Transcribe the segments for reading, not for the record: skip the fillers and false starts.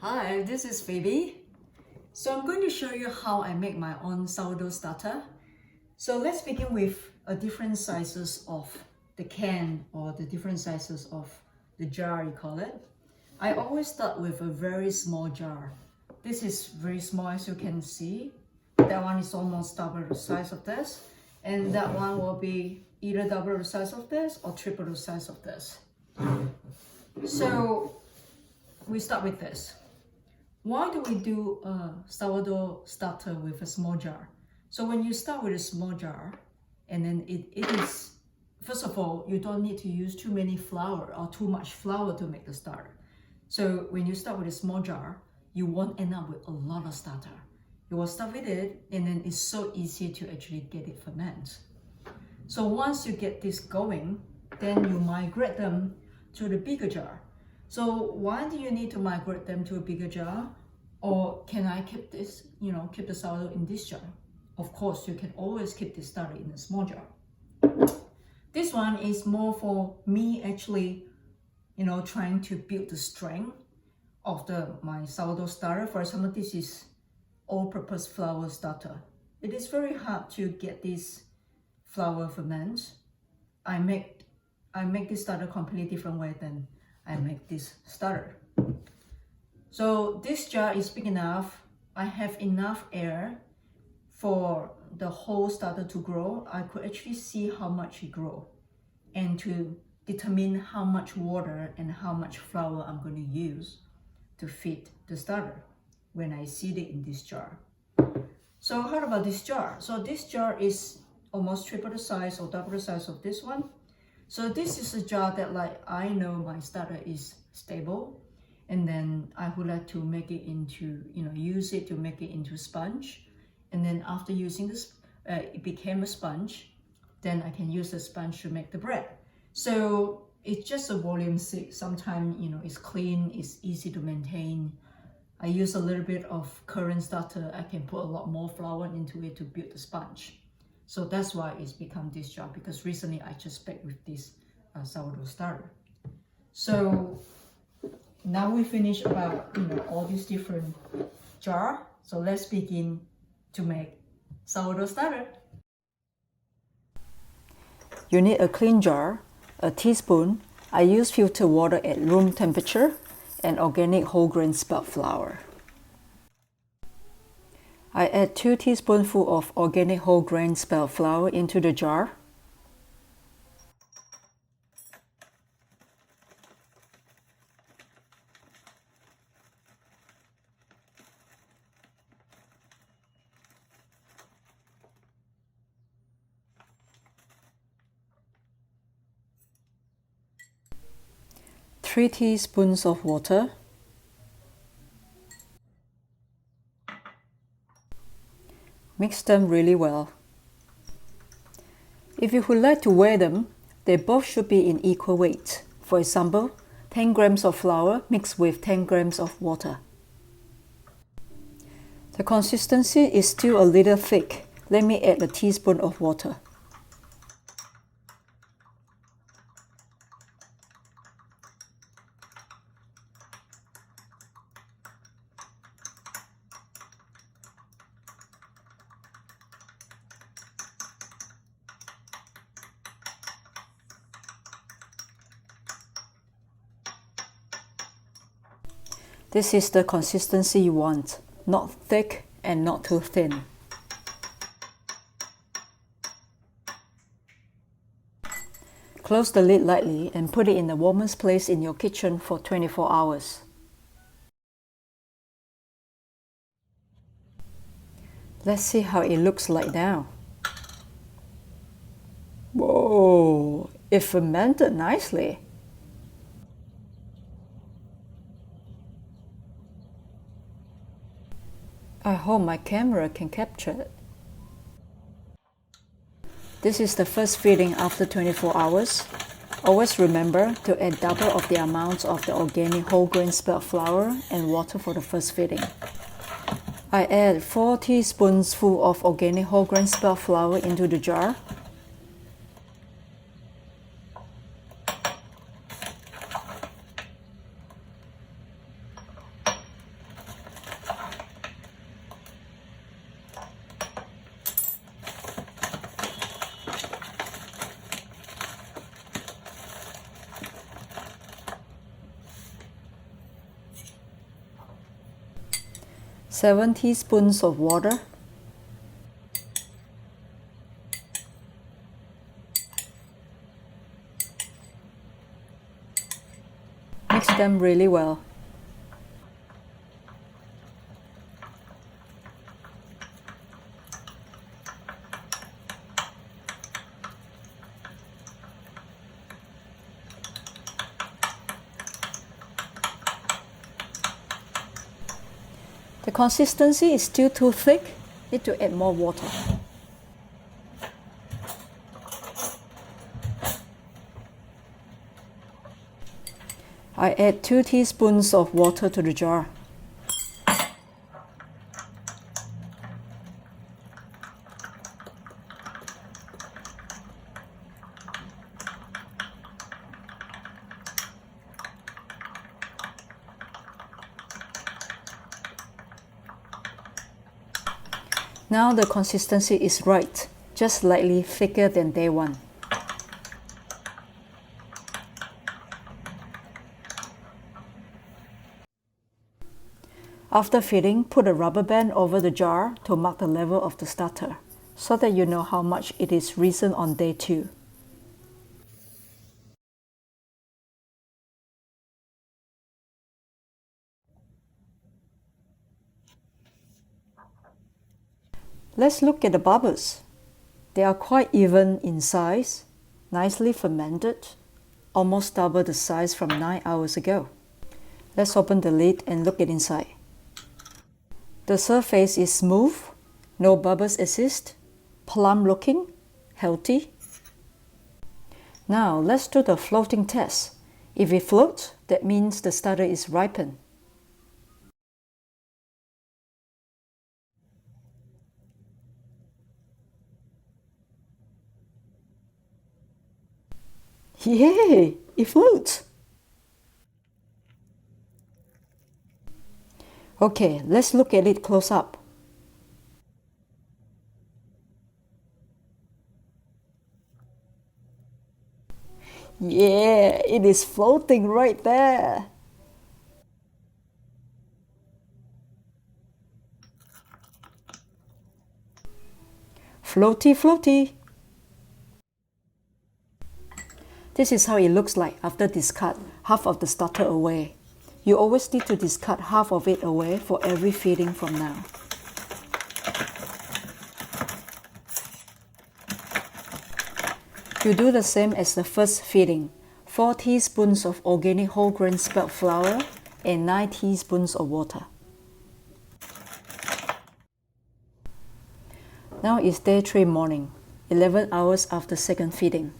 Hi, this is Phoebe. So I'm going to show you how I make my own sourdough starter. So let's begin with different sizes of the can or the different sizes of the jar, you call it. I always start with a very small jar. This is very small, as you can see. That one is almost double the size of this. And that one will be either double the size of this or triple the size of this. So we start with this. Why do we do a sourdough starter with a small jar? So when you start with a small jar, and then it is, first of all, you don't need to use too many flour or too much flour to make the starter. So when you start with a small jar, you won't end up with a lot of starter. You will start with it, and then it's so easy to actually get it ferment. So once you get this going, then you migrate them to the bigger jar. So why do you need to migrate them to a bigger jar? Or can I keep this, keep the sourdough in this jar? Of course, you can always keep this starter in a small jar. This one is more for me actually, trying to build the strength of my sourdough starter. For example, this is all-purpose flour starter. It is very hard to get this flour ferment. I make this starter completely different way than I make this starter. So this jar is big enough. I have enough air for the whole starter to grow. I could actually see how much it grows and to determine how much water and how much flour I'm going to use to feed the starter when I seed it in this jar. So how about this jar? So this jar is almost triple the size or double the size of this one. So this is a jar that I know my starter is stable, and then I would like to make it into, use it to make it into sponge. And then after using this, it became a sponge, then I can use the sponge to make the bread. So it's just a volume 6. Sometimes, it's clean, it's easy to maintain. I use a little bit of current starter. I can put a lot more flour into it to build the sponge. So that's why it's become this jar, because recently I just baked with this sourdough starter. So now we finish about all these different jar. So let's begin to make sourdough starter. You need a clean jar, a teaspoon. I use filtered water at room temperature, and organic whole grain spelt flour. I add 2 teaspoonfuls of organic whole grain spelt flour into the jar. Three teaspoons of water. Mix them really well. If you would like to weigh them, they both should be in equal weight. For example, 10 grams of flour mixed with 10 grams of water. The consistency is still a little thick. Let me add a teaspoon of water. This is the consistency you want, not thick and not too thin. Close the lid lightly and put it in the warmest place in your kitchen for 24 hours. Let's see how it looks like now. Whoa, it fermented nicely. I hope my camera can capture it. This is the first feeding after 24 hours. Always remember to add double of the amount of the organic whole grain spelt flour and water for the first feeding. I add 4 teaspoonsfuls of organic whole grain spelt flour into the jar. 7 teaspoons of water, mix them really well. The consistency is still too thick, need to add more water. I add 2 teaspoons of water to the jar. Now the consistency is right, just slightly thicker than day one. After feeding, put a rubber band over the jar to mark the level of the starter, so that you know how much it is risen on day 2. Let's look at the bubbles. They are quite even in size, nicely fermented, almost double the size from 9 hours ago. Let's open the lid and look at inside. The surface is smooth, no bubbles exist, plump looking, healthy. Now let's do the floating test. If it floats, that means the starter is ripened. Yay! It floats! Okay, let's look at it close up. Yeah, it is floating right there. Floaty, floaty. This is how it looks like after discard half of the starter away. You always need to discard half of it away for every feeding from now. You do the same as the first feeding. 4 teaspoons of organic whole grain spelt flour and 9 teaspoons of water. Now it's day 3 morning, 11 hours after second feeding.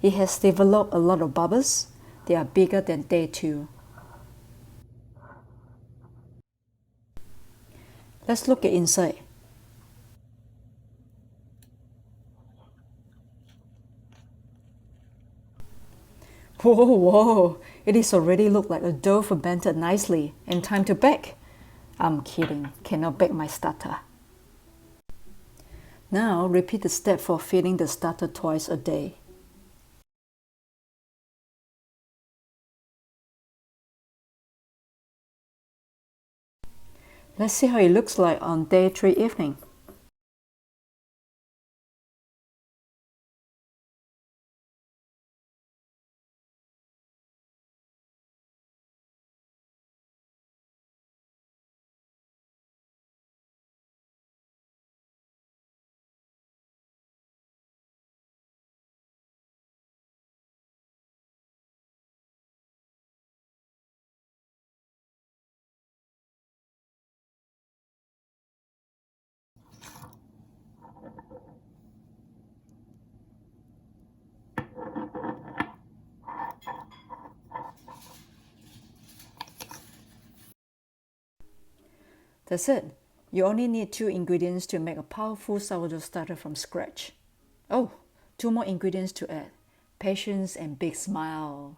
It has developed a lot of bubbles. They are bigger than day 2. Let's look at inside. Whoa, it is already look like a dough fermented nicely and time to bake. I'm kidding, cannot bake my starter. Now repeat the step for feeding the starter twice a day. Let's see how it looks like on day 3 evening. That's it. You only need 2 ingredients to make a powerful sourdough starter from scratch. Oh, 2 more ingredients to add. Patience and big smile.